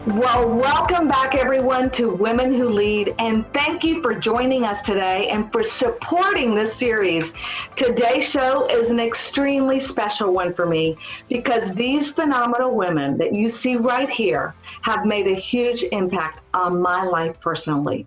Well, welcome back everyone to Women Who Lead, and thank you for joining us today and for supporting this series. Today's show is an extremely special one for me because these phenomenal women that you see right here have made a huge impact on my life personally.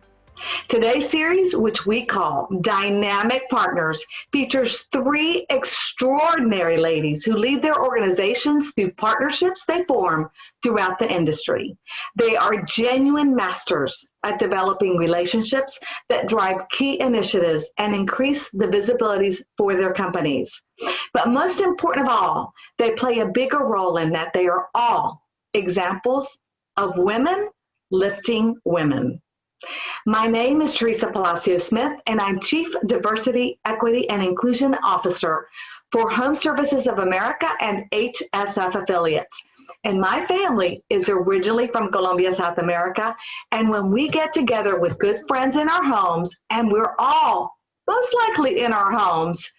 Today's series, which we call Dynamic Partners, features three extraordinary ladies who lead their organizations through partnerships they form throughout the industry. They are genuine masters at developing relationships that drive key initiatives and increase the visibilities for their companies. But most important of all, they play a bigger role in that they are all examples of women lifting women. My name is Teresa Palacios Smith, and I'm Chief Diversity, Equity, and Inclusion Officer for Home Services of America and HSF affiliates. And my family is originally from Colombia, South America. And when we get together with good friends in our homes, and we're all most likely in our homes,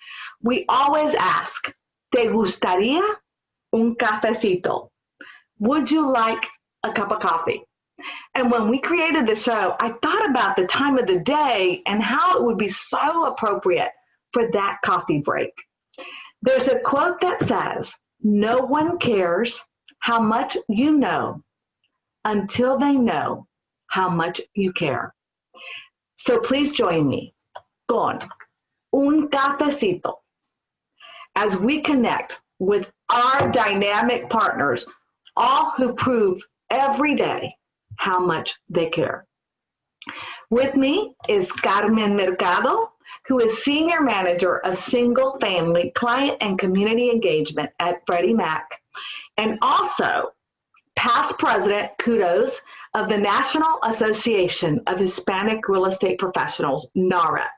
we always ask, ¿Te gustaría un cafecito? Would you like a cup of coffee? And when we created the show, I thought about the time of the day and how it would be so appropriate for that coffee break. There's a quote that says, "No one cares how much you know until they know how much you care." So please join me con un cafecito as we connect with our dynamic partners, all who prove every day how much they care. With me is Carmen Mercado, who is Senior Manager of Single Family Client and Community Engagement at Freddie Mac, and also past President, kudos, of the National Association of Hispanic Real Estate Professionals, NARA.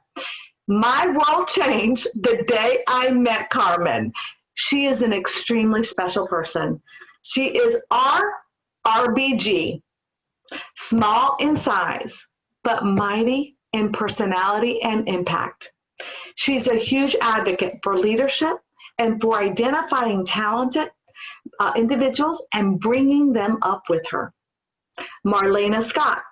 My world changed the day I met Carmen. She is an extremely special person. She is our RBG, small in size, but mighty in personality and impact. She's a huge advocate for leadership and for identifying talented individuals and bringing them up with her. Marlena Scott.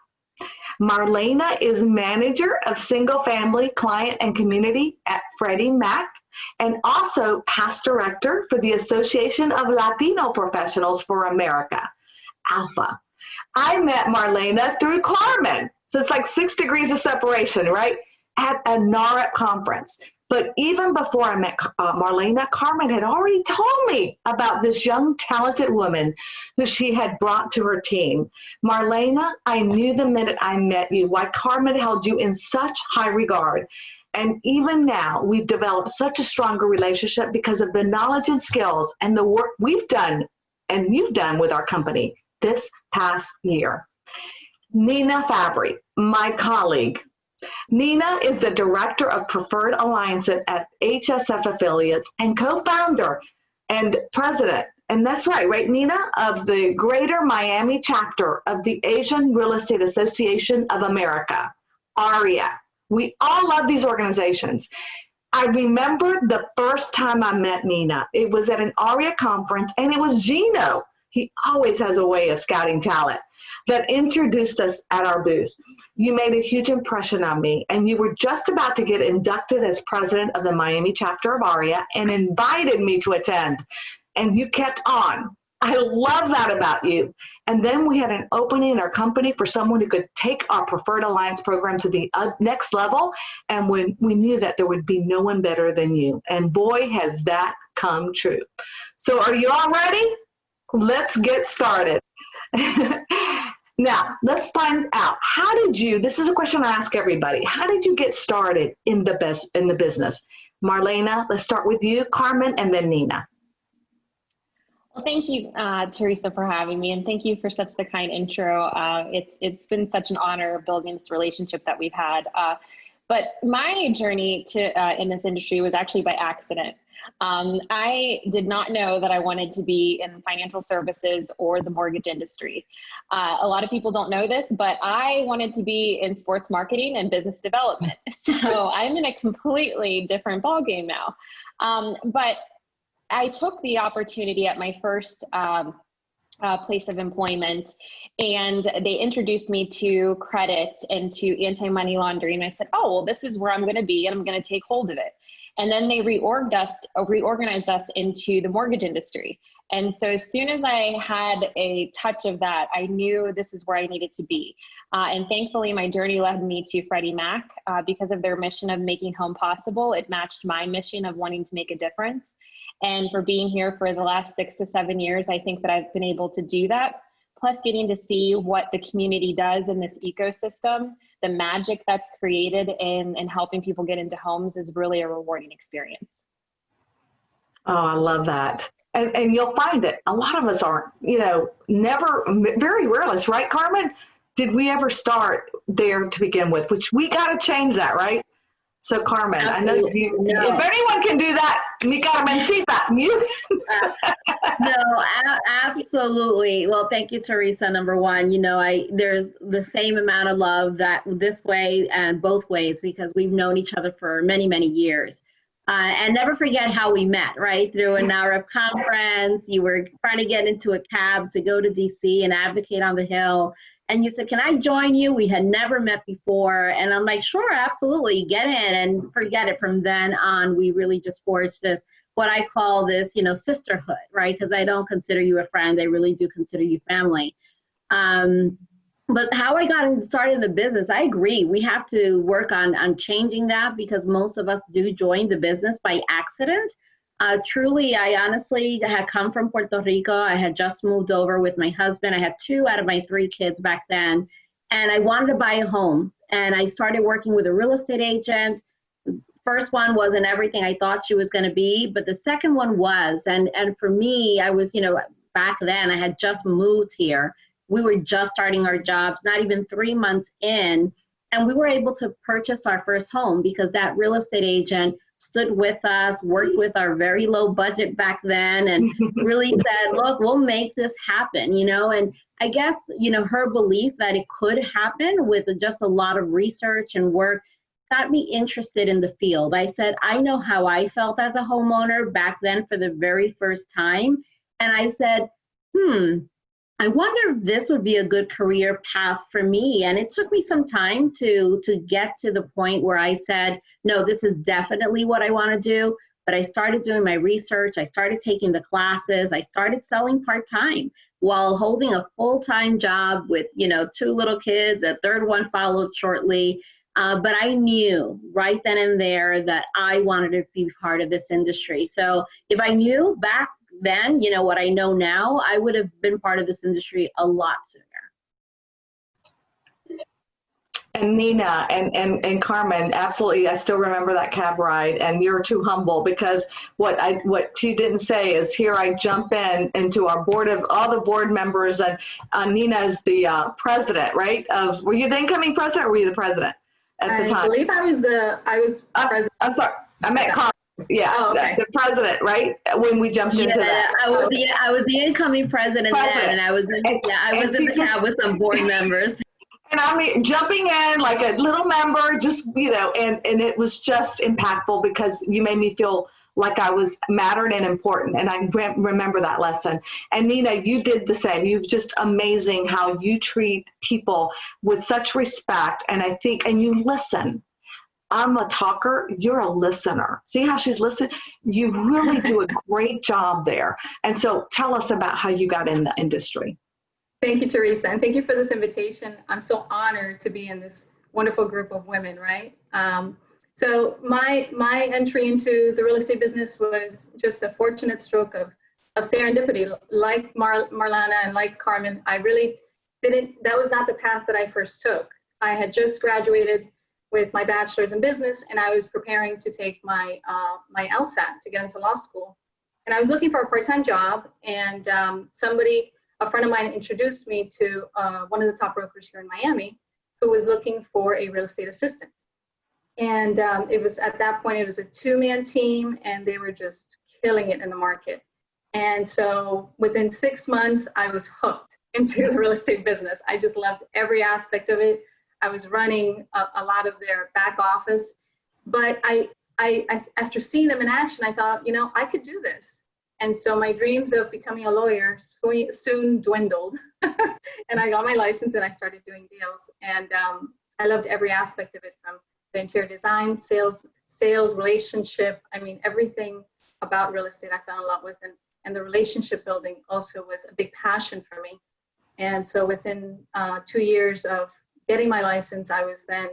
Marlena is Manager of Single Family Client and Community at Freddie Mac and also past Director for the Association of Latino Professionals for America, ALPHA. I met Marlena through Carmen. So it's like 6 degrees of separation, right? At a NARA conference. But even before I met Marlena, Carmen had already told me about this young, talented woman who she had brought to her team. Marlena, I knew the minute I met you why Carmen held you in such high regard. And even now, we've developed such a stronger relationship because of the knowledge and skills and the work we've done and you've done with our company this past year. Nina Fabry, my colleague. Nina is the Director of Preferred Alliances at HSF Affiliates and co-founder and president, and that's right, Nina, of the Greater Miami chapter of the Asian Real Estate Association of America, ARIA. We all love these organizations. I remember the first time I met Nina. It was at an ARIA conference, and it was Gino. He always has a way of scouting talent that introduced us at our booth. You made a huge impression on me, and you were just about to get inducted as president of the Miami chapter of ARIA and invited me to attend, and you kept on. I love that about you. And then we had an opening in our company for someone who could take our Preferred Alliance program to the next level, and when we knew that there would be no one better than you. And boy, has that come true. So are you all ready? Let's get started. Now, let's find out, how did you, this is a question I ask everybody, how did you get started in the business? Marlena, let's start with you, Carmen, and then Nina. Well, thank you, Teresa, for having me, and thank you for such the kind intro. It's been such an honor building this relationship that we've had. But my journey in this industry was actually by accident. I did not know that I wanted to be in financial services or the mortgage industry. A lot of people don't know this, but I wanted to be in sports marketing and business development. So I'm in a completely different ballgame now. But I took the opportunity at my first place of employment, and they introduced me to credit and to anti-money laundering. I said, oh, well, this is where I'm going to be, and I'm going to take hold of it. And then they reorganized us into the mortgage industry. And so as soon as I had a touch of that, I knew this is where I needed to be. And thankfully, my journey led me to Freddie Mac because of their mission of making home possible. It matched my mission of wanting to make a difference. And for being here for the last 6 to 7 years, I think that I've been able to do that. Plus getting to see what the community does in this ecosystem, the magic that's created in helping people get into homes is really a rewarding experience. Oh, I love that. And you'll find that a lot of us aren't, never, very rarely, right, Carmen? Did we ever start there to begin with? Which we got to change that, right? So Carmen, Absolutely. I know if anyone can do that, me Carmen, see that. No, absolutely. Well, thank you, Teresa. Number one, there's the same amount of love that this way and both ways, because we've known each other for many, many years. And never forget how we met, right? Through an NAHREP conference. You were trying to get into a cab to go to DC and advocate on the Hill. And you said, can I join you? We had never met before. And I'm like, sure, absolutely, get in. And forget it. From then on, we really just forged this, what I call this, sisterhood, right? Because I don't consider you a friend. I really do consider you family. But how I got started in the business, I agree. We have to work on changing that, because most of us do join the business by accident. Truly, I honestly had come from Puerto Rico. I had just moved over with my husband. I had 2 out of my 3 kids back then. And I wanted to buy a home. And I started working with a real estate agent. First one wasn't everything I thought she was going to be, but the second one was. And for me, I was, back then I had just moved here. We were just starting our jobs, not even 3 months in. And we were able to purchase our first home because that real estate agent stood with us, worked with our very low budget back then, and really said, look, we'll make this happen, and I guess, her belief that it could happen with just a lot of research and work got me interested in the field. I said, I know how I felt as a homeowner back then for the very first time. And I said, I wonder if this would be a good career path for me. And it took me some time to get to the point where I said, no, this is definitely what I want to do. But I started doing my research. I started taking the classes. I started selling part-time while holding a full-time job with, 2 little kids. A third one followed shortly. But I knew right then and there that I wanted to be part of this industry. So if I knew back then, what I know now, I would have been part of this industry a lot sooner. And Nina and Carmen, absolutely. I still remember that cab ride, and you're too humble, because what she didn't say is, here I jump into our board of all the board members, and Nina is the president, right? Were you the incoming president, or were you the president at the time? I believe I was president. I'm sorry, I meant Carmen. Yeah, oh, okay. The president, right? When we jumped into that. I was the incoming president then, and I was in the cab with some board members. And I mean, jumping in like a little member, just, and it was just impactful, because you made me feel like I was mattered and important. And I remember that lesson. And Nina, you did the same. You've just amazing how you treat people with such respect. And I think, and you listen. I'm a talker, you're a listener. See how she's listening? You really do a great job there. And so tell us about how you got in the industry. Thank you, Teresa, and thank you for this invitation. I'm so honored to be in this wonderful group of women, right? So my entry into the real estate business was just a fortunate stroke of serendipity. Like Marlana and like Carmen, I really that was not the path that I first took. I had just graduated with my bachelor's in business, and I was preparing to take my LSAT to get into law school. And I was looking for a part-time job, and a friend of mine introduced me to one of the top brokers here in Miami, who was looking for a real estate assistant. And it was, at that point, it was a 2-man team, and they were just killing it in the market. And so within 6 months, I was hooked into the real estate business. I just loved every aspect of it. I was running a lot of their back office, but I after seeing them in action, I thought, I could do this. And so my dreams of becoming a lawyer soon dwindled. And I got my license and I started doing deals. And I loved every aspect of it, from the interior design, sales, relationship. I mean, everything about real estate I fell in love with. And the relationship building also was a big passion for me. And so within 2 years of getting my license, I was then,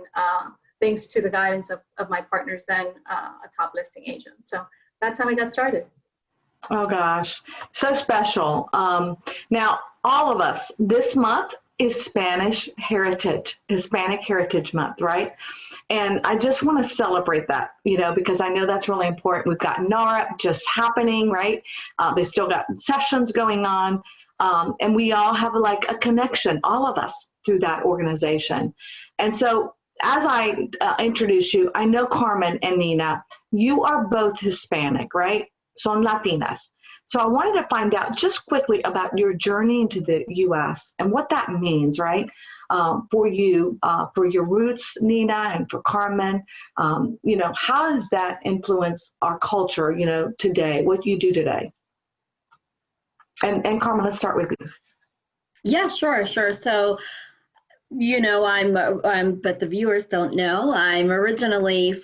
thanks to the guidance of my partners, then a top listing agent. So that's how I got started. Oh gosh, so special. Now, all of us, this month is Hispanic Heritage Month, right? And I just want to celebrate that, because I know that's really important. We've got NAREP just happening, right? They still got sessions going on. And we all have like a connection, all of us, through that organization. And so as I introduce you, I know Carmen and Nina, you are both Hispanic, right? Son Latinas. So I wanted to find out just quickly about your journey into the U.S. and what that means, right? For you, for your roots, Nina, and for Carmen, how does that influence our culture, today, what you do today? And Carmen, let's start with you. Yeah, sure. So, but the viewers don't know, I'm originally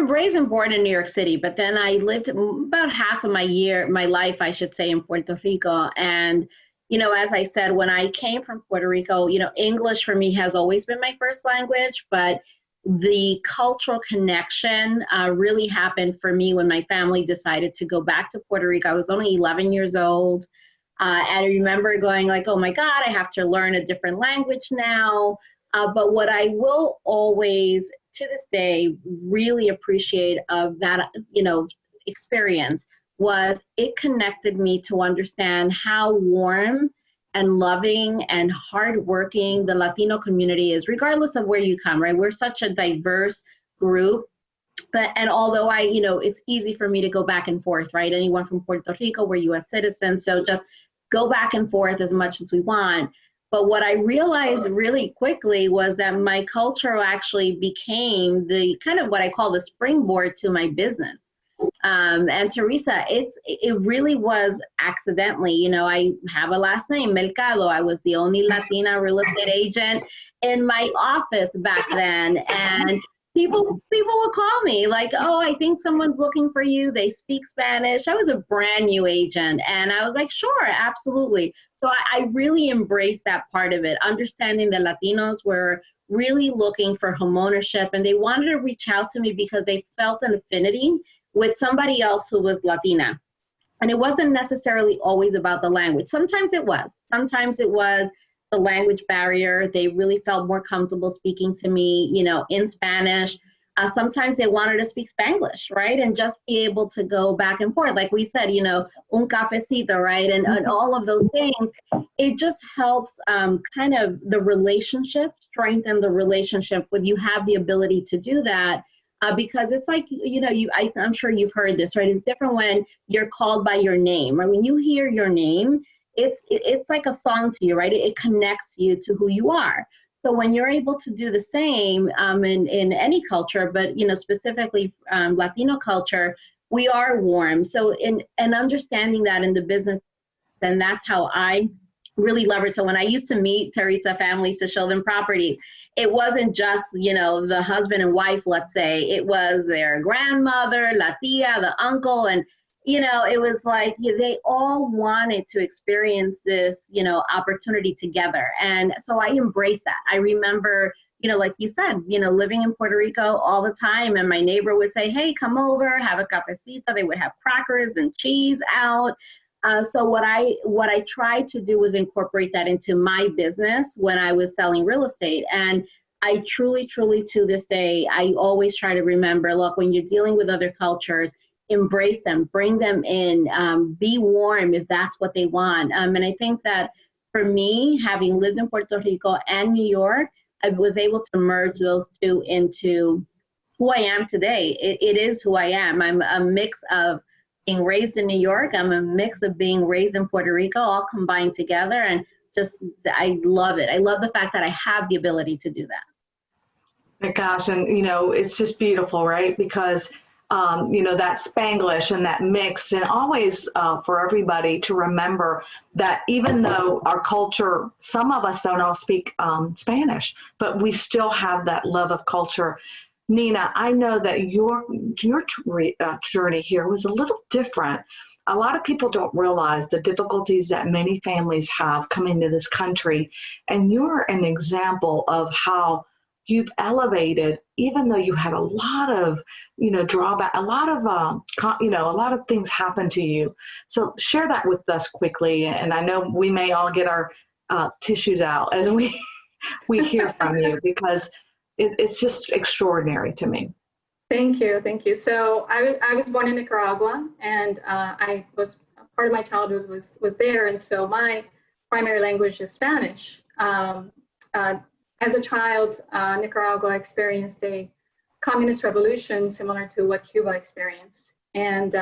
raised and born in New York City, but then I lived about half of my life, I should say, in Puerto Rico. And, as I said, when I came from Puerto Rico, English for me has always been my first language, but the cultural connection really happened for me when my family decided to go back to Puerto Rico. I was only 11 years old. And I remember going like, oh my God, I have to learn a different language now. But what I will always, to this day, really appreciate of that, experience was it connected me to understand how warm and loving and hardworking the Latino community is, regardless of where you come, right? We're such a diverse group. And although it's easy for me to go back and forth, right? Anyone from Puerto Rico, we're US citizens, so just go back and forth as much as we want. But what I realized really quickly was that my culture actually became the kind of what I call the springboard to my business. And Teresa, it really was accidentally, I have a last name, Mercado. I was the only Latina real estate agent in my office back then. And people would call me like, oh, I think someone's looking for you. They speak Spanish. I was a brand new agent. And I was like, sure, absolutely. So I really embraced that part of it, understanding that Latinos were really looking for homeownership, and they wanted to reach out to me because they felt an affinity with somebody else who was Latina. And it wasn't necessarily always about the language. Sometimes it was. Sometimes it was the language barrier. They really felt more comfortable speaking to me, in Spanish. Sometimes they wanted to speak Spanglish, right? And just be able to go back and forth. Like we said, un cafecito, right? And all of those things. It just helps kind of the relationship, strengthen the relationship when you have the ability to do that. Because it's like, I'm sure you've heard this, right? It's different when you're called by your name, or when you hear your name, it's like a song to you, right? It connects you to who you are. So when you're able to do the same in any culture, but specifically Latino culture, we are warm. So and understanding that in the business, and that's how I really leverage. So when I used to meet Teresa families to show them properties, it wasn't just, the husband and wife, let's say, it was their grandmother, la tia, the uncle, and, it was like they all wanted to experience this, opportunity together. And so I embraced that. I remember, like you said, living in Puerto Rico all the time, and my neighbor would say, hey, come over, have a cafecito. They would have crackers and cheese out. So what I tried to do was incorporate that into my business when I was selling real estate. And I truly, truly, to this day, I always try to remember, look, when you're dealing with other cultures, embrace them, bring them in, be warm if that's what they want. And I think that for me, having lived in Puerto Rico and New York, I was able to merge those two into who I am today. It is who I am. I'm a mix of being raised in New York. I'm a mix of being raised in Puerto Rico, all combined together. And I love it. I love the fact that I have the ability to do that. My gosh, and it's just beautiful, right? Because that Spanglish and that mix, and always for everybody to remember that even though our culture, some of us don't all speak Spanish, but we still have that love of culture. Nina, I know that your journey here was a little different. A lot of people don't realize the difficulties that many families have coming to this country, and you're an example of how you've elevated, even though you had a lot of, drawback, a lot of things happen to you. So share that with us quickly. And I know we may all get our tissues out as we hear from you, because it's just extraordinary to me. Thank you. So I was born in Nicaragua, and I was part of my childhood was there, and so my primary language is Spanish. As a child, Nicaragua experienced a communist revolution similar to what Cuba experienced, and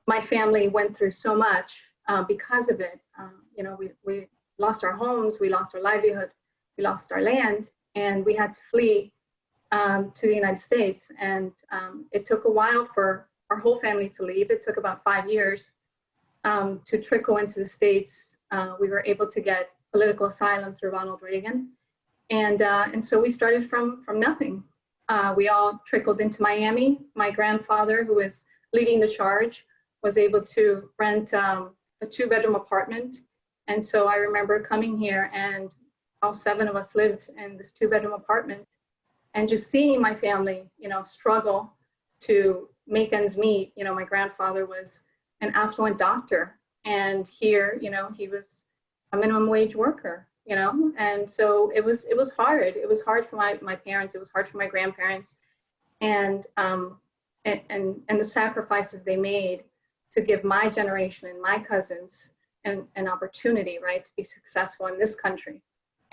my family went through so much because of it. We lost our homes, we lost our livelihood, we lost our land, and we had to flee to the United States. And it took a while for our whole family to leave. It took about 5 years to trickle into the States. We were able to get political asylum through Ronald Reagan. And so we started from nothing. We all trickled into Miami. My grandfather, who was leading the charge, was able to rent a 2-bedroom apartment. And so I remember coming here, and all 7 of us lived in this 2-bedroom apartment, and just seeing my family, struggle to make ends meet. My grandfather was an affluent doctor, and here, he was a minimum wage worker, and so it was hard. It was hard for my parents. It was hard for my grandparents, and the sacrifices they made to give my generation and my cousins an opportunity, right, to be successful in this country.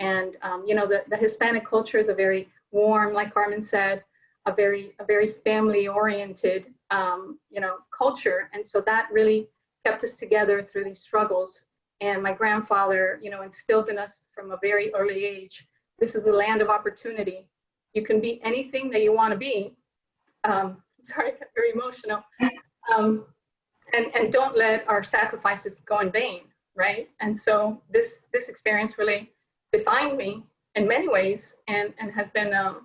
And the Hispanic culture is a very warm, like Carmen said, a very family-oriented, culture. And so that really kept us together through these struggles. And my grandfather, instilled in us from a very early age, this is the land of opportunity. You can be anything that you want to be. Sorry, I got very emotional. And don't let our sacrifices go in vain, right? And so this experience really defined me in many ways, and has been a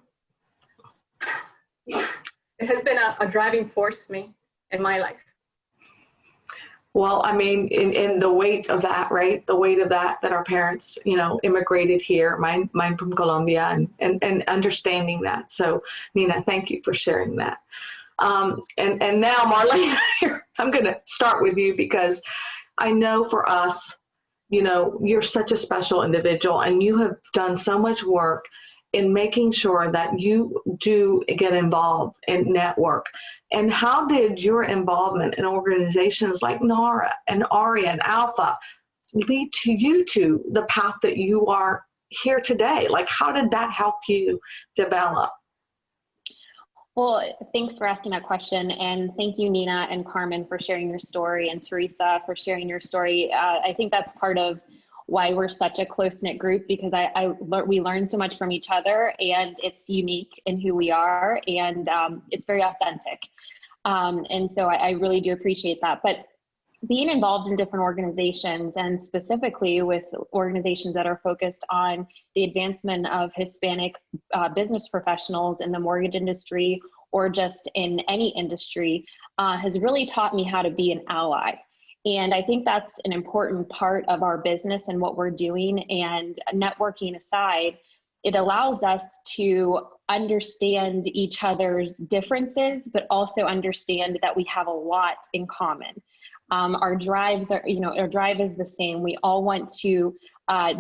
driving force for me in my life. Well, I mean, in the weight of that, right? The weight of that our parents, immigrated here, mine from Colombia, and understanding that. So, Nina, thank you for sharing that. And now, Marlene, I'm going to start with you, because I know for us, you're such a special individual, and you have done so much work in making sure that you do get involved and network. And how did your involvement in organizations like NARA and ARIA and Alpha lead to you to the path that you are here today? Like, how did that help you develop? Well, thanks for asking that question. And thank you, Nina and Carmen, for sharing your story, and Teresa for sharing your story. I think that's part of why we're such a close-knit group, because we learn so much from each other, and it's unique in who we are, and it's very authentic. And so I really do appreciate that. But being involved in different organizations, and specifically with organizations that are focused on the advancement of Hispanic business professionals in the mortgage industry, or just in any industry, has really taught me how to be an ally. And I think that's an important part of our business and what we're doing. And networking aside, it allows us to understand each other's differences, but also understand that we have a lot in common. Our drives are, our drive is the same. We all want to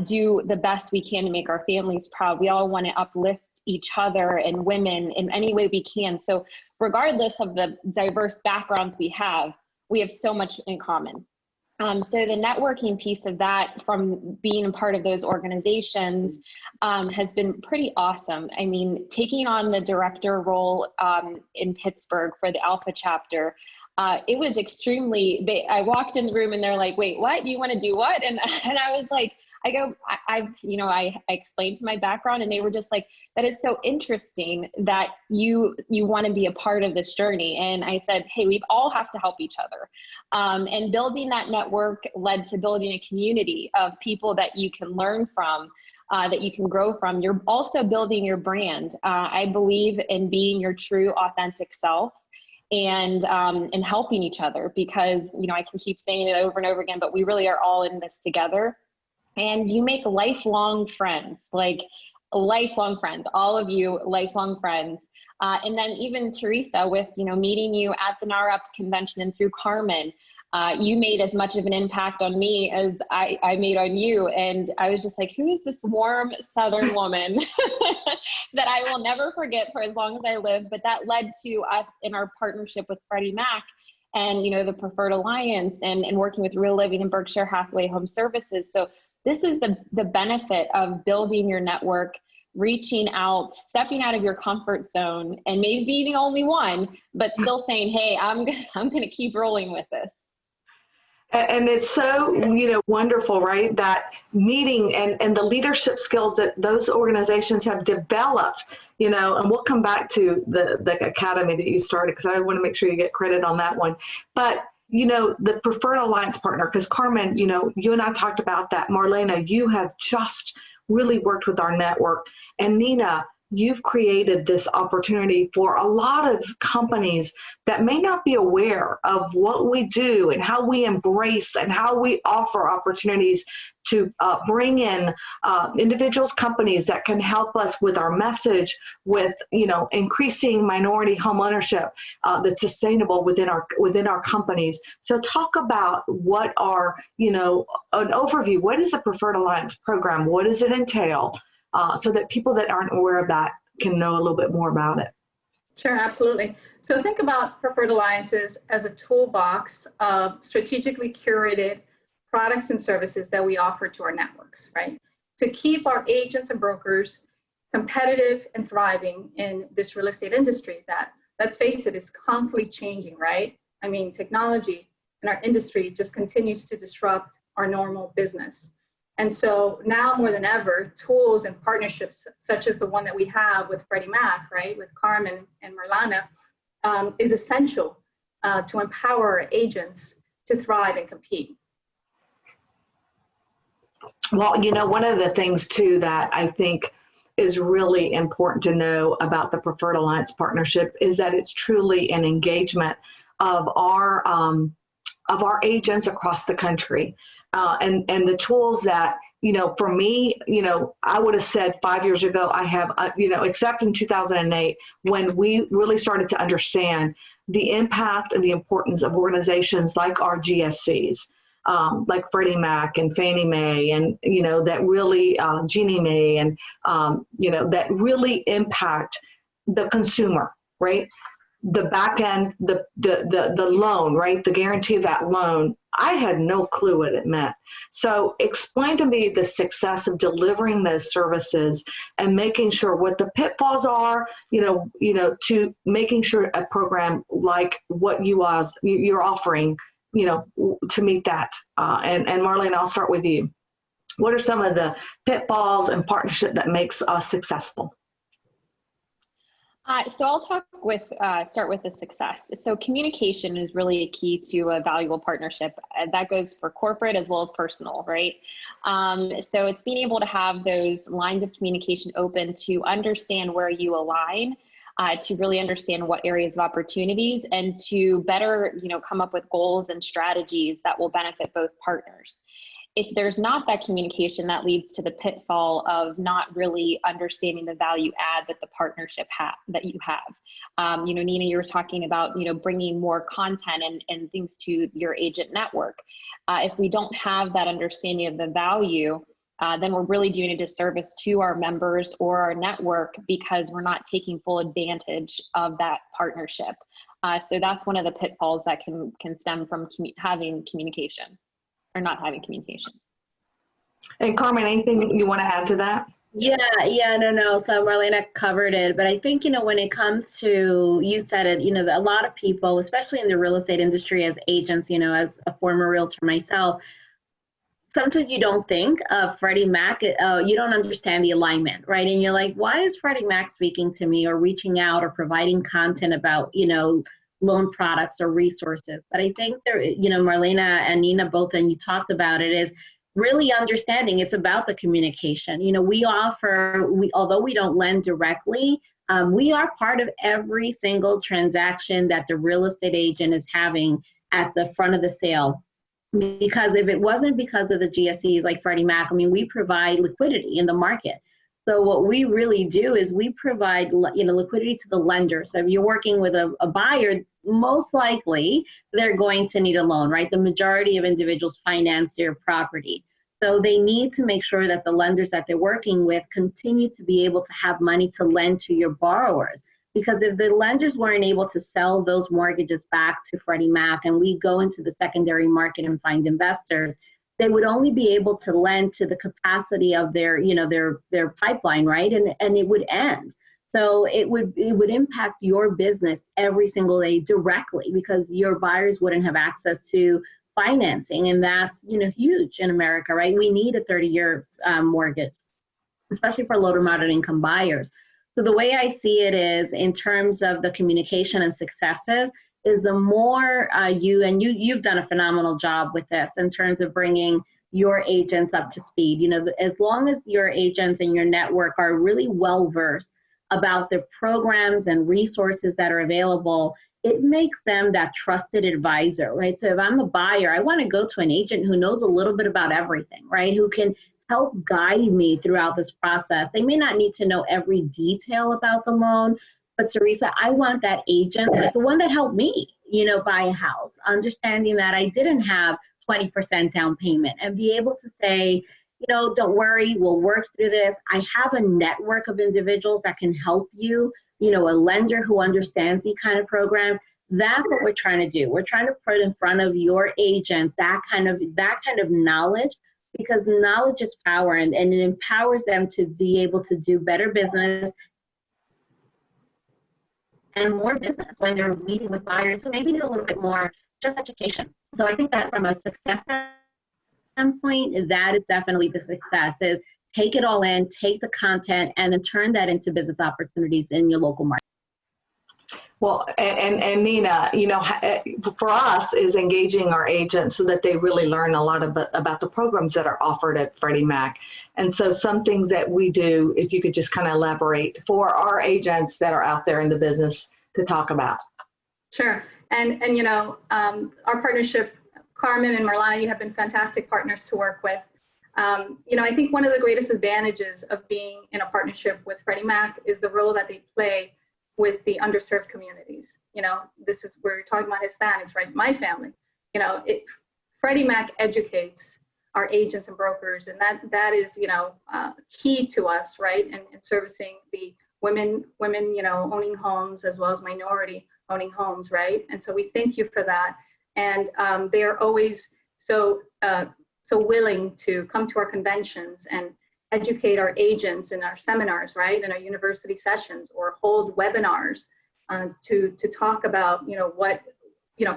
do the best we can to make our families proud. We all want to uplift each other and women in any way we can. So regardless of the diverse backgrounds we have so much in common. So the networking piece of that, from being a part of those organizations, has been pretty awesome. I mean, taking on the director role in Pittsburgh for the Alpha chapter, it was extremely, I walked in the room and they're like, wait, what? You want to do what? And I was like, I explained to my background, and they were just like, that is so interesting that you want to be a part of this journey. And I said, hey, we all have to help each other. And building that network led to building a community of people that you can learn from, that you can grow from. You're also building your brand. I believe in being your true, authentic self, and helping each other, because, I can keep saying it over and over again, but we really are all in this together. And you make lifelong friends, like lifelong friends, all of you lifelong friends. And then even Teresa, with, meeting you at the NAHREP convention and through Carmen, you made as much of an impact on me as I made on you. And I was just like, who is this warm Southern woman that I will never forget for as long as I live? But that led to us in our partnership with Freddie Mac and, the Preferred Alliance, and working with Real Living and Berkshire Hathaway Home Services. So this is the benefit of building your network, reaching out, stepping out of your comfort zone, and maybe being the only one, but still saying, hey, I'm gonna keep rolling with this. And it's so, wonderful, right? That meeting and the leadership skills that those organizations have developed, and we'll come back to the academy that you started, because I want to make sure you get credit on that one. But, the Preferred Alliance partner, because Carmen, you and I talked about that. Marlena, you have just really worked with our network. And Nina, you've created this opportunity for a lot of companies that may not be aware of what we do and how we embrace and how we offer opportunities to bring in individuals, companies that can help us with our message, with increasing minority home ownership that's sustainable within our companies. So talk about what are an overview. What is the Preferred Alliance program? What does it entail? So that people that aren't aware of that can know a little bit more about it. Sure, absolutely. So think about Preferred Alliances as a toolbox of strategically curated products and services that we offer to our networks, right? To keep our agents and brokers competitive and thriving in this real estate industry that, let's face it, is constantly changing, right? I mean, technology in our industry just continues to disrupt our normal business. And so now more than ever, tools and partnerships such as the one that we have with Freddie Mac, right, with Carmen and Marlena, is essential to empower our agents to thrive and compete. Well, one of the things too that I think is really important to know about the Preferred Alliance partnership is that it's truly an engagement of our agents across the country. And the tools that, for me, I would have said 5 years ago, I have, except in 2008, when we really started to understand the impact and the importance of organizations like our GSCs, like Freddie Mac and Fannie Mae, and, that really, Ginnie Mae, and, that really impact the consumer, right? The back end, the loan, right? The guarantee of that loan. I had no clue what it meant. So explain to me the success of delivering those services and making sure what the pitfalls are, to making sure a program like what you're offering, to meet that. And Marlene, I'll start with you. What are some of the pitfalls and partnership that makes us successful? So I'll start with the success. So communication is really a key to a valuable partnership. That goes for corporate as well as personal, right? So it's being able to have those lines of communication open to understand where you align, to really understand what areas of opportunities, and to better, come up with goals and strategies that will benefit both partners. If there's not that communication, that leads to the pitfall of not really understanding the value add that the partnership that you have. Nina, you were talking about, bringing more content and things to your agent network. If we don't have that understanding of the value, then we're really doing a disservice to our members or our network, because we're not taking full advantage of that partnership. So that's one of the pitfalls that can stem from having communication. Or not having communication. And Carmen, anything you want to add to that? No. So Marlena covered it, but I think, when it comes to, you said it, a lot of people, especially in the real estate industry as agents, as a former realtor myself, sometimes you don't think of Freddie Mac, you don't understand the alignment, right? And you're like, why is Freddie Mac speaking to me or reaching out or providing content about, loan products or resources? But I think there, Marlena and Nina both, and you talked about it, is really understanding it's about the communication. Although we don't lend directly, we are part of every single transaction that the real estate agent is having at the front of the sale. Because if it wasn't because of the GSEs like Freddie Mac, we provide liquidity in the market. So what we really do is we provide, liquidity to the lender. So if you're working with a buyer, most likely they're going to need a loan, right? The majority of individuals finance their property. So they need to make sure that the lenders that they're working with continue to be able to have money to lend to your borrowers. Because if the lenders weren't able to sell those mortgages back to Freddie Mac and we go into the secondary market and find investors, they would only be able to lend to the capacity of their pipeline, right? And it would end. So it would impact your business every single day directly because your buyers wouldn't have access to financing. And that's, huge in America, right? We need a 30-year mortgage, especially for low to moderate income buyers. So the way I see it is in terms of the communication and successes is the more you've done a phenomenal job with this in terms of bringing your agents up to speed. As long as your agents and your network are really well versed about the programs and resources that are available, it makes them that trusted advisor, right? So if I'm a buyer, I want to go to an agent who knows a little bit about everything, right? Who can help guide me throughout this process. They may not need to know every detail about the loan, but Teresa, I want that agent, like the one that helped me, buy a house, understanding that I didn't have 20% down payment and be able to say, don't worry, we'll work through this. I have a network of individuals that can help you, a lender who understands these kind of programs. That's what we're trying to do. We're trying to put in front of your agents that kind of knowledge, because knowledge is power and it empowers them to be able to do better business and more business when they're meeting with buyers who maybe need a little bit more just education. So I think that from a success standpoint, that is definitely the success, is take it all in, take the content, and then turn that into business opportunities in your local market. Well, and Nina, for us is engaging our agents so that they really learn a lot about the programs that are offered at Freddie Mac. And so some things that we do, if you could just kind of elaborate for our agents that are out there in the business to talk about. Sure. And our partnership, Carmen and Marlana, you have been fantastic partners to work with. I think one of the greatest advantages of being in a partnership with Freddie Mac is the role that they play with the underserved communities. We're talking about Hispanics, right? My family, Freddie Mac educates our agents and brokers, and that is, key to us, right? And servicing the women, owning homes as well as minority owning homes, right? And so we thank you for that. And they are always so willing to come to our conventions and educate our agents in our seminars, right, in our university sessions, or hold webinars to talk about, what,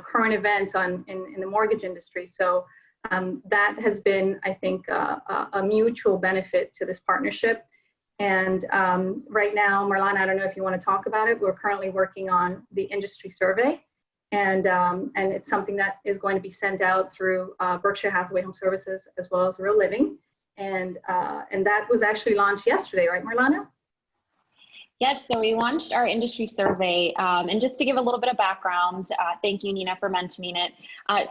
current events in the mortgage industry. So that has been, I think, a mutual benefit to this partnership. And right now, Marlana, I don't know if you want to talk about it. We're currently working on the industry survey, and it's something that is going to be sent out through Berkshire Hathaway Home Services as well as Real Living. And that was actually launched yesterday, right, Marlana? Yes, so we launched our industry survey, and just to give a little bit of background, thank you, Nina, for mentioning it.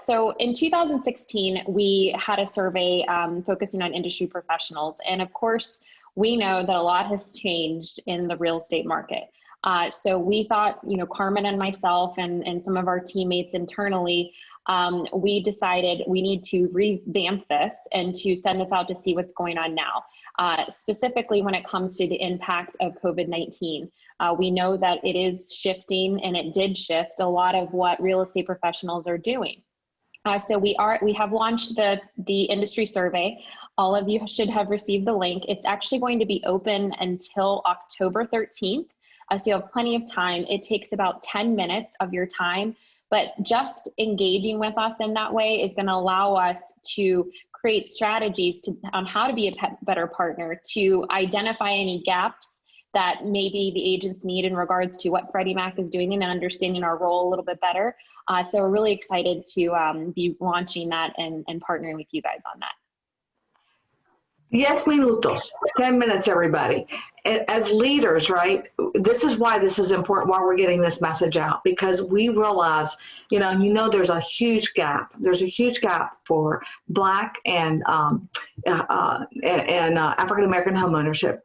So in 2016, we had a survey focusing on industry professionals, and of course, we know that a lot has changed in the real estate market. So we thought, Carmen and myself and some of our teammates internally, we decided we need to revamp this and to send this out to see what's going on now. Specifically when it comes to the impact of COVID-19. We know that it is shifting, and it did shift a lot of what real estate professionals are doing. So we have launched the industry survey. All of you should have received the link. It's actually going to be open until October 13th. So you have plenty of time. It takes about 10 minutes of your time, but just engaging with us in that way is going to allow us to create strategies on how to be a better partner, to identify any gaps that maybe the agents need in regards to what Freddie Mac is doing and understanding our role a little bit better. So we're really excited to be launching that and partnering with you guys on that. 10 minutos, 10 minutes, everybody. As leaders, right, this is why this is important, why we're getting this message out, because we realize, there's a huge gap. There's a huge gap for Black and African-American homeownership.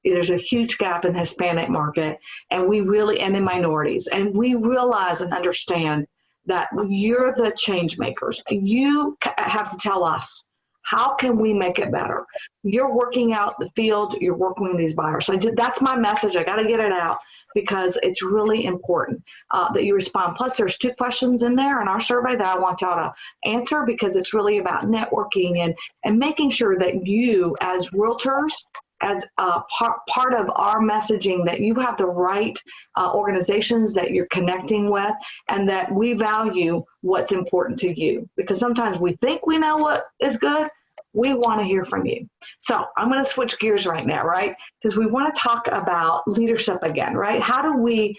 There's a huge gap in the Hispanic market, and in minorities. And we realize and understand that you're the change makers. You have to tell us, how can we make it better? You're working out the field, you're working with these buyers. So that's my message. I got to get it out because it's really important that you respond. Plus, there's 2 questions in there in our survey that I want y'all to answer, because it's really about networking and making sure that you, as realtors, as part of our messaging, that you have the right organizations that you're connecting with, and that we value what's important to you. Because sometimes we think we know what is good. We want to hear from you. So I'm going to switch gears right now, right? Because we want to talk about leadership again, right? How do we,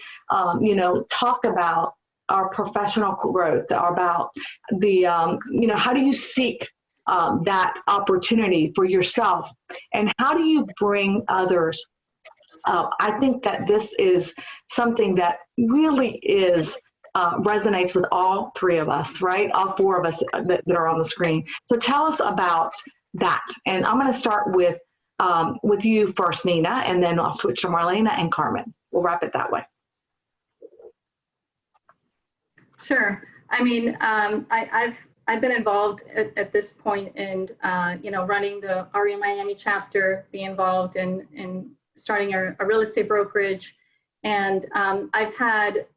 talk about our professional growth, about the, how do you seek that opportunity for yourself, and how do you bring others up? I think that this is something that really is resonates with all 3 of us, right? All 4 of us that are on the screen. So tell us about that. And I'm going to start with you first, Nina, and then I'll switch to Marlena and Carmen. We'll wrap it that way. Sure. I mean, I've been involved at this point in, running the REI Miami chapter, be involved in starting a real estate brokerage. And I've had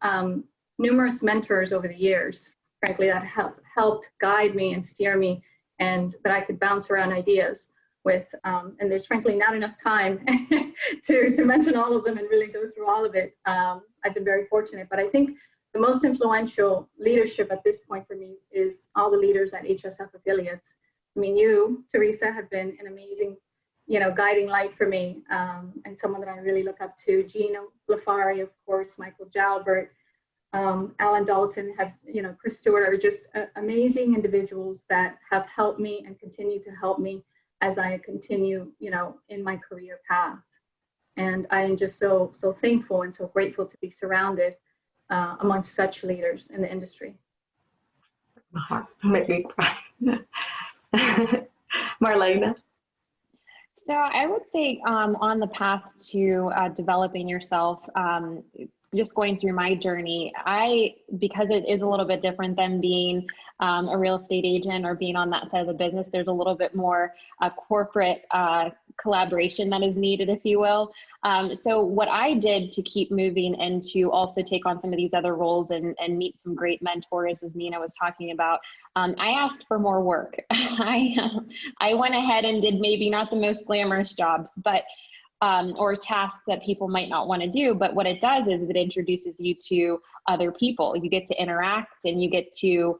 numerous mentors over the years, frankly, that have helped guide me and steer me, and that I could bounce around ideas with. And there's frankly not enough time to mention all of them and really go through all of it. I've been very fortunate, but I think the most influential leadership at this point for me is all the leaders at HSF affiliates. I mean, you, Teresa, have been an amazing, guiding light for me, and someone that I really look up to. Gina Lafari, of course, Michael Jalbert, Alan Dalton, Chris Stewart, are just amazing individuals that have helped me and continue to help me as I continue, in my career path. And I am just so thankful and so grateful to be surrounded amongst such leaders in the industry. My heart made me cry. Marlena. So I would say on the path to developing yourself, just going through my journey, because it is a little bit different than being a real estate agent or being on that side of the business, there's a little bit more corporate collaboration that is needed, if you will. So what I did to keep moving and to also take on some of these other roles and meet some great mentors, as Nina was talking about, I asked for more work. I went ahead and did maybe not the most glamorous jobs, but or tasks that people might not want to do. But what it does is it introduces you to other people. You get to interact and you get to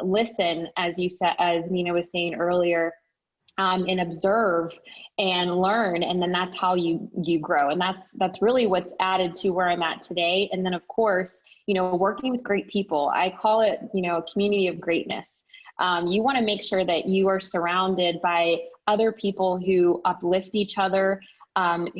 listen, as Nina was saying earlier, and observe and learn. And then that's how you grow. And that's really what's added to where I'm at today. And then of course, working with great people, I call it, a community of greatness. You want to make sure that you are surrounded by other people who uplift each other,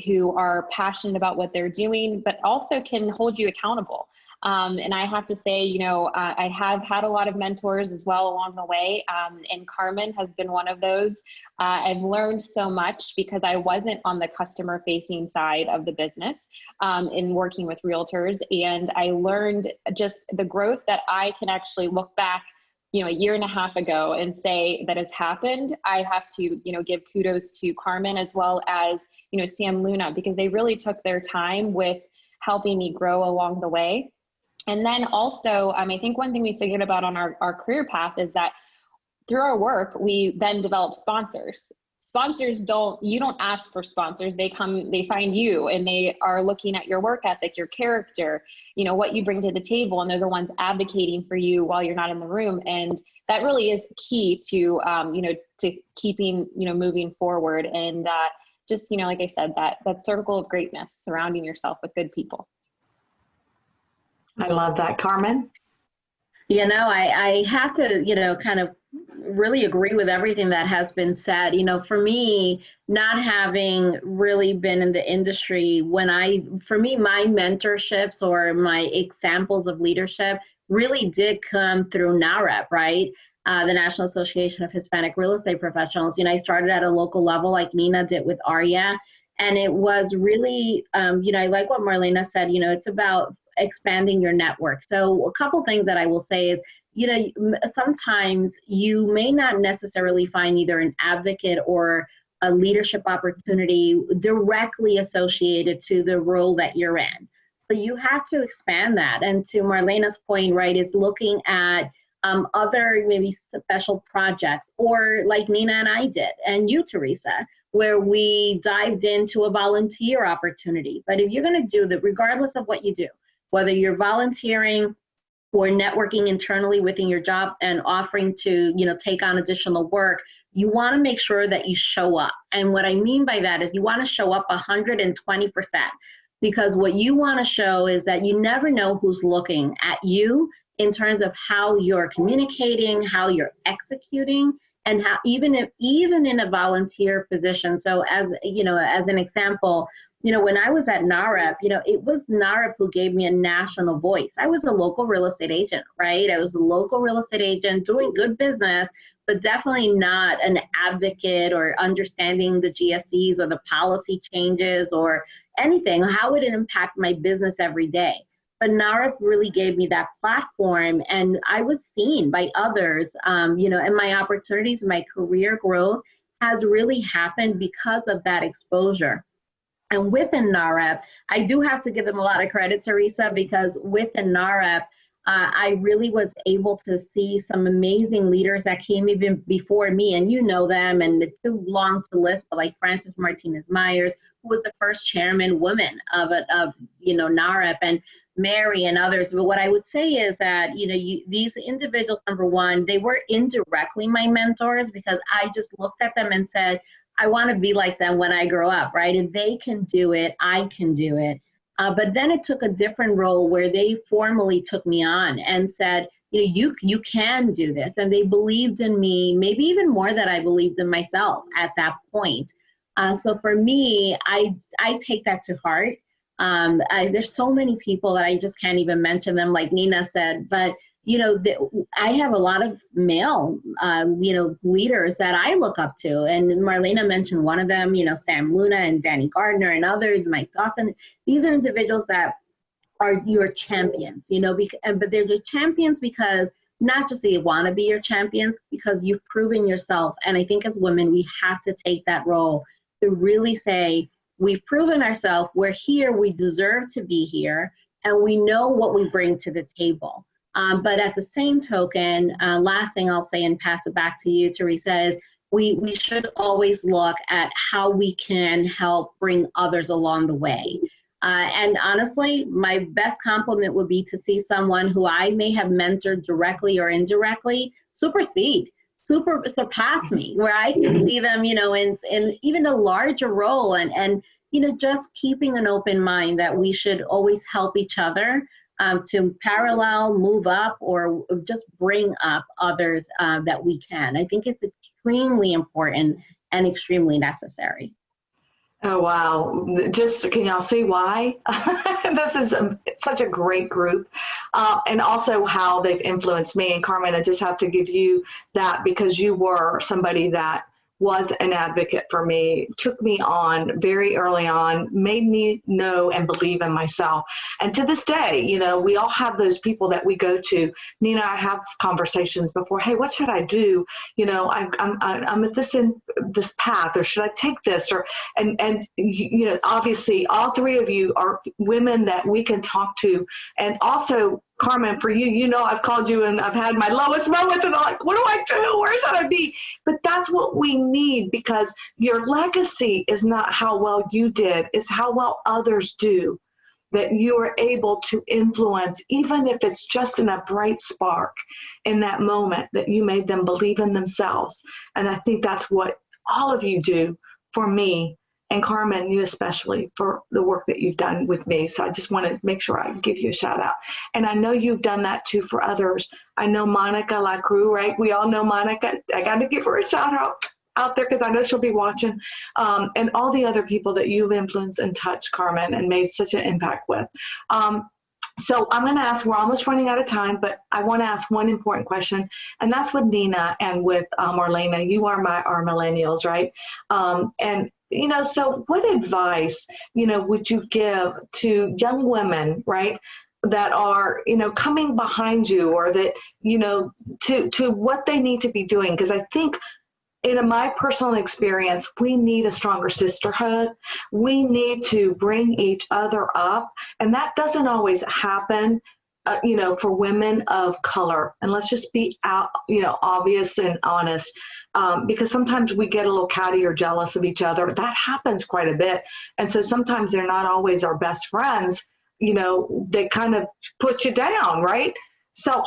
who are passionate about what they're doing, but also can hold you accountable. And I have to say, I have had a lot of mentors as well along the way, and Carmen has been one of those. I've learned so much because I wasn't on the customer facing side of the business in working with realtors. And I learned just the growth that I can actually look back a year and a half ago and say that has happened. I have to, give kudos to Carmen as well as, Sam Luna, because they really took their time with helping me grow along the way. And then also, I think one thing we figured about on our career path is that through our work, we then develop sponsors. sponsors you don't ask for sponsors. They come, they find you, and they are looking at your work ethic, your character, you know, what you bring to the table, and they're the ones advocating for you while you're not in the room. And that really is key to, you know, to keeping, you know, moving forward. And just, you know, like I said, that circle of greatness, surrounding yourself with good people. I love that. Carmen? You know, I have to, you know, kind of really agree with everything that has been said. You know, for me, not having really been in the industry, for me, my mentorships or my examples of leadership really did come through NAHREP, right? The National Association of Hispanic Real Estate Professionals. You know, I started at a local level like Nina did with ARIA. And it was really, you know, I like what Marlena said, you know, it's about expanding your network. So a couple things that I will say is, you know, sometimes you may not necessarily find either an advocate or a leadership opportunity directly associated to the role that you're in. So you have to expand that. And to Marlena's point, right, is looking at other maybe special projects, or like Nina and I did, and you, Teresa, where we dived into a volunteer opportunity. But if you're going to do that, regardless of what you do, whether you're volunteering or networking internally within your job and offering to, you know, take on additional work, you want to make sure that you show up. And what I mean by that is you want to show up 120%, because what you want to show is that you never know who's looking at you in terms of how you're communicating, how you're executing, and how even in a volunteer position. So as, you know, as an example, you know, when I was at NAHREP, you know, it was NAHREP who gave me a national voice. I was a local real estate agent, right? I was a local real estate agent doing good business, but definitely not an advocate or understanding the GSEs or the policy changes or anything. How would it impact my business every day? But NAHREP really gave me that platform, and I was seen by others, you know, and my opportunities, my career growth has really happened because of that exposure. And within NAHREP, I do have to give them a lot of credit, Teresa, because within NAHREP, I really was able to see some amazing leaders that came even before me, and you know them, and it's too long to list, but like Frances Martinez Myers, who was the first chairman woman of you know, NAHREP, and Mary and others. But what I would say is that, you know, these individuals, number one, they were indirectly my mentors, because I just looked at them and said, I want to be like them when I grow up, right? If they can do it, I can do it. But then it took a different role where they formally took me on and said, you know, you can do this. And they believed in me, maybe even more than I believed in myself at that point. So for me, I take that to heart. There's so many people that I just can't even mention them, like Nina said, but you know, I have a lot of male, you know, leaders that I look up to. And Marlena mentioned one of them, you know, Sam Luna and Danny Gardner and others, Mike Dawson. These are individuals that are your champions, you know, but they're the champions because not just they want to be your champions, because you've proven yourself. And I think as women, we have to take that role to really say, we've proven ourselves, we're here, we deserve to be here, and we know what we bring to the table. But at the same token, last thing I'll say and pass it back to you, Teresa, is we should always look at how we can help bring others along the way. And honestly, my best compliment would be to see someone who I may have mentored directly or indirectly surpass me, where I can see them, you know, in even a larger role, and you know, just keeping an open mind that we should always help each other. To parallel, move up, or just bring up others that we can. I think it's extremely important and extremely necessary. Oh, wow. Just, can y'all see why? This is such a great group. And also how they've influenced me. And Carmen, I just have to give you that, because you were somebody that was an advocate for me, took me on very early on, made me know and believe in myself. And to this day, you know, we all have those people that we go to. Nina, I have conversations before, hey, what should I do? You know, I'm at this path, or should I take this? Or, and you know, obviously all three of you are women that we can talk to. And also Carmen, for you, you know, I've called you and I've had my lowest moments and I'm like, what do I do? Where should I be? But that's what we need, because your legacy is not how well you did, it's how well others do, that you are able to influence, even if it's just in a bright spark in that moment, that you made them believe in themselves. And I think that's what all of you do for me. And Carmen, you especially, for the work that you've done with me. So I just want to make sure I give you a shout out. And I know you've done that too for others. I know Monica Lacroix, right? We all know Monica. I got to give her a shout out there because I know she'll be watching. And all the other people that you've influenced and touched, Carmen, and made such an impact with. So I'm going to ask, we're almost running out of time, but I want to ask one important question, and that's with Nina and with Marlena. You are our millennials, right? And you know, so what advice, you know, would you give to young women, right, that are, you know, coming behind you, or that, you know, to what they need to be doing? Because I think in my personal experience, we need a stronger sisterhood. We need to bring each other up. And that doesn't always happen, you know, for women of color. And let's just be out, you know, obvious and honest, because sometimes we get a little catty or jealous of each other. That happens quite a bit. And so sometimes they're not always our best friends. You know, they kind of put you down, right? So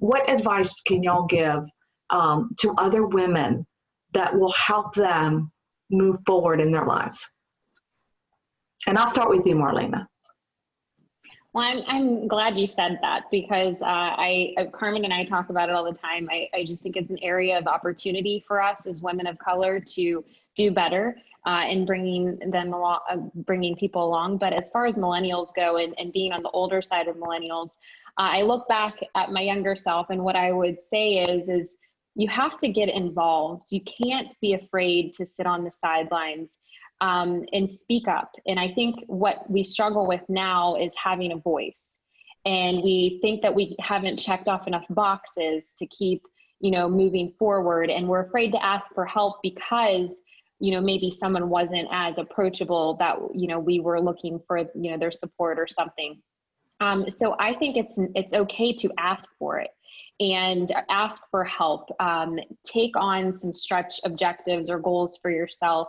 what advice can y'all give to other women that will help them move forward in their lives? And I'll start with you, Marlena. Well, I'm glad you said that, because Carmen and I talk about it all the time. I just think it's an area of opportunity for us as women of color to do better in bringing them along, bringing people along. But as far as millennials go, and being on the older side of millennials, I look back at my younger self, and what I would say is you have to get involved. You can't be afraid to sit on the sidelines and speak up. And I think what we struggle with now is having a voice. And we think that we haven't checked off enough boxes to keep, you know, moving forward. And we're afraid to ask for help because, you know, maybe someone wasn't as approachable that, you know, we were looking for, you know, their support or something. So I think it's okay to ask for it and ask for help. Take on some stretch objectives or goals for yourself.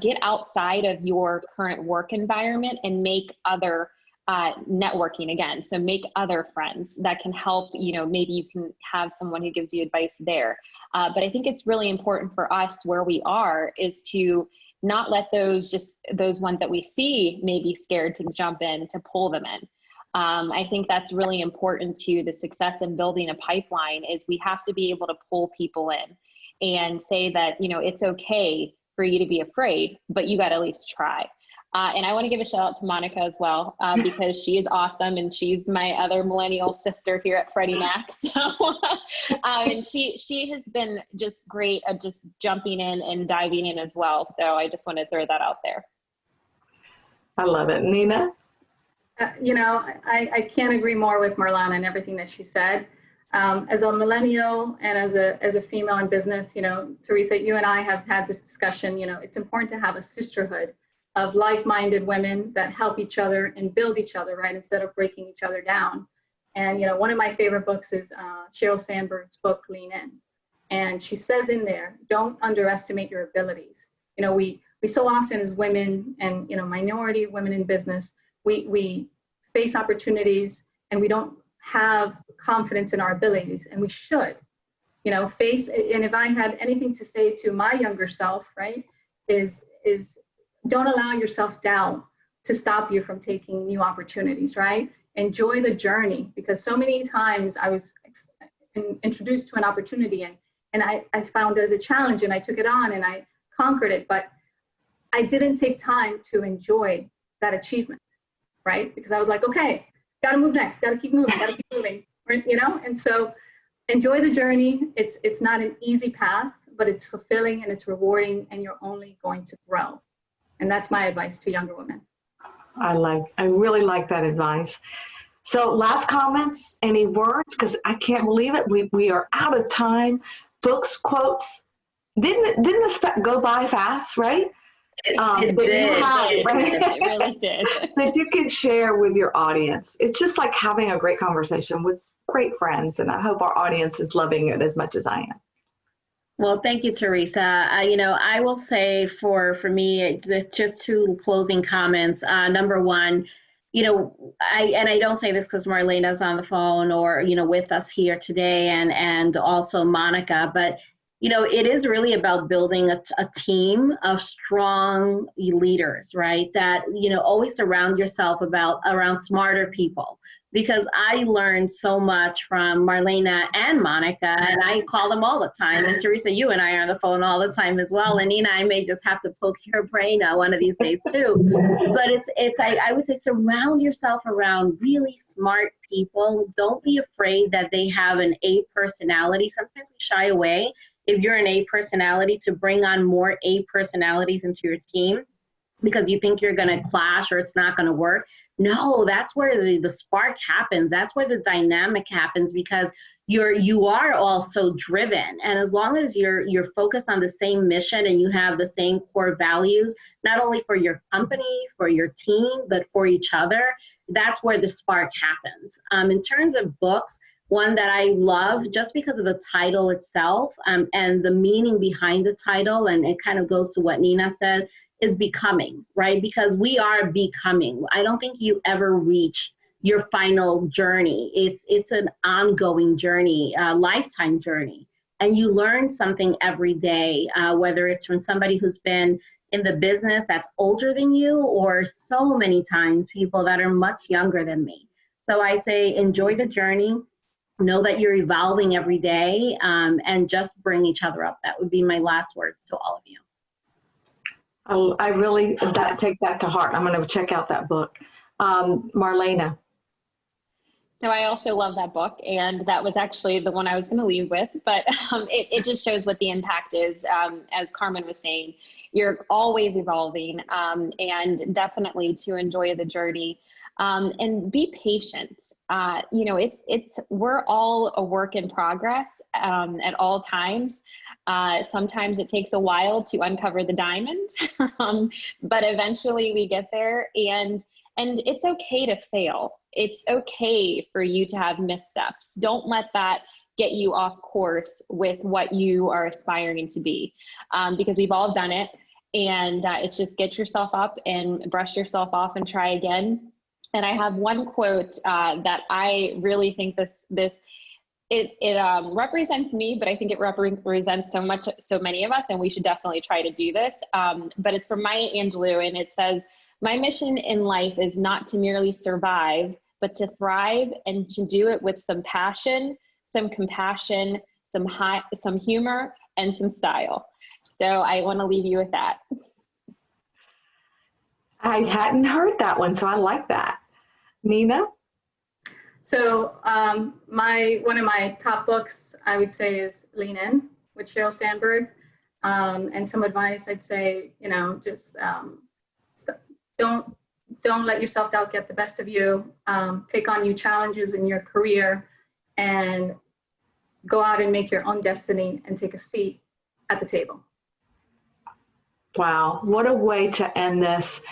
Get outside of your current work environment and make other networking again. So make other friends that can help, you know, maybe you can have someone who gives you advice there. But I think it's really important for us where we are is to not let those ones that we see maybe scared to jump in, to pull them in. I think that's really important to the success in building a pipeline is we have to be able to pull people in and say that, you know, it's okay for you to be afraid, but you got to at least try. And I want to give a shout out to Monica as well, because she is awesome. And she's my other millennial sister here at Freddie Mac. So, and she has been just great at just jumping in and diving in as well. So I just want to throw that out there. I love it. Nina? You know, I can't agree more with Marlena and everything that she said. As a millennial and as a female in business, you know, Teresa, you and I have had this discussion. You know, it's important to have a sisterhood of like-minded women that help each other and build each other, right, instead of breaking each other down. And, you know, one of my favorite books is Sheryl Sandberg's book, Lean In. And she says in there, don't underestimate your abilities. You know, we so often as women and, you know, minority women in business, we face opportunities and we don't have confidence in our abilities, and we should, you know, face. And if I had anything to say to my younger self, right, is don't allow your self-doubt to stop you from taking new opportunities, right? Enjoy the journey, because so many times I was introduced to an opportunity and I found it as a challenge and I took it on and I conquered it, but I didn't take time to enjoy that achievement, right? Because I was like, okay, gotta move next, gotta keep moving, right? You know? And so enjoy the journey. It's not an easy path, but it's fulfilling and it's rewarding, and you're only going to grow. And that's my advice to younger women. I really like that advice. So last comments, any words? Because I can't believe it. We are out of time. Books, quotes. Didn't this go by fast, right? It that did. you have, It really did. that you can share with your audience. It's just like having a great conversation with great friends, and I hope our audience is loving it as much as I am. Well, thank you, Teresa. I will say for me, just two closing comments. Number one, I don't say this because Marlena's on the phone or, with us here today and also Monica, but, it is really about building a team of strong leaders, right? That, always surround yourself around smarter people. Because I learned so much from Marlena and Monica, and I call them all the time. And Teresa, you and I are on the phone all the time as well. And Nina, I may just have to poke your brain one of these days too. But I would say surround yourself around really smart people. Don't be afraid that they have an A personality. Sometimes we shy away if you're an A personality to bring on more A personalities into your team because you think you're going to clash or it's not going to work. No, that's where the spark happens. That's where the dynamic happens because you are all so driven. And as long as you're focused on the same mission and you have the same core values, not only for your company, for your team, but for each other, that's where the spark happens. In terms of books, one that I love just because of the title itself and the meaning behind the title, and it kind of goes to what Nina said, is becoming, right? Because we are becoming. I don't think you ever reach your final journey. It's an ongoing journey, a lifetime journey. And you learn something every day, whether it's from somebody who's been in the business that's older than you or so many times people that are much younger than me. So I say enjoy the journey, know that you're evolving every day, and just bring each other up. That would be my last words to all of you. Oh, I really take that to heart. I'm going to check out that book. Marlena. So I also love that book, and that was actually the one I was going to leave with, but it just shows what the impact is. As Carmen was saying, you're always evolving, and definitely to enjoy the journey. And be patient. We're all a work in progress at all times. Sometimes it takes a while to uncover the diamond, but eventually we get there, and it's okay to fail. It's okay for you to have missteps. Don't let that get you off course with what you are aspiring to be, because we've all done it, and it's just get yourself up and brush yourself off and try again. And I have one quote that I really think it represents me, but I think it represents so many of us, and we should definitely try to do this. But it's from Maya Angelou, and it says, "My mission in life is not to merely survive, but to thrive, and to do it with some passion, some compassion, some humor, and some style." So I want to leave you with that. I hadn't heard that one, so I like that. Nina? So one of my top books, I would say, is Lean In with Sheryl Sandberg. And some advice I'd say, just don't let your self-doubt get the best of you. Take on new challenges in your career and go out and make your own destiny and take a seat at the table. Wow, what a way to end this.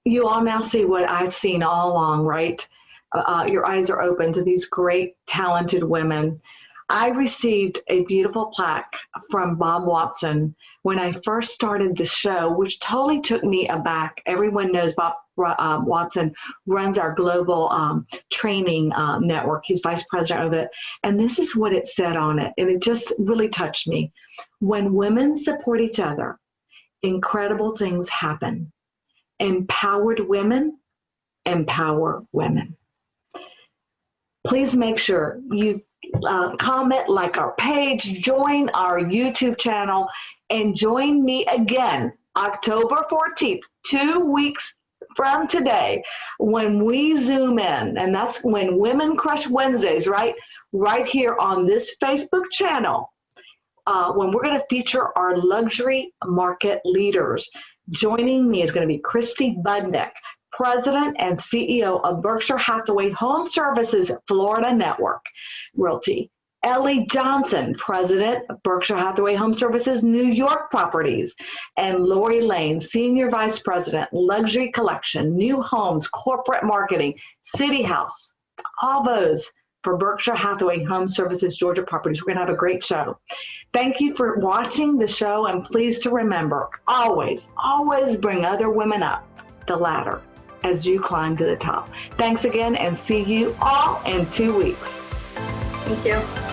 You all now see what I've seen all along, right? Your eyes are open to these great, talented women. I received a beautiful plaque from Bob Watson when I first started the show, which totally took me aback. Everyone knows Bob Watson runs our global training network. He's vice president of it. And this is what it said on it. And it just really touched me. When women support each other, incredible things happen. Empowered women empower women. Please make sure you comment, like our page, join our YouTube channel, and join me again October 14th, 2 weeks from today, when we zoom in. And that's when Women Crush Wednesdays, right here on this Facebook channel, when we're going to feature our luxury market leaders. Joining me is going to be Christy Budnick, President and CEO of Berkshire Hathaway Home Services Florida Network Realty. Ellie Johnson, President of Berkshire Hathaway Home Services New York Properties, and Lori Lane, Senior Vice President, Luxury Collection, New Homes, Corporate Marketing, City House, all those for Berkshire Hathaway Home Services Georgia Properties. We're going to have a great show. Thank you for watching the show, and please to remember, always, always bring other women up the ladder as you climb to the top. Thanks again, and see you all in 2 weeks. Thank you.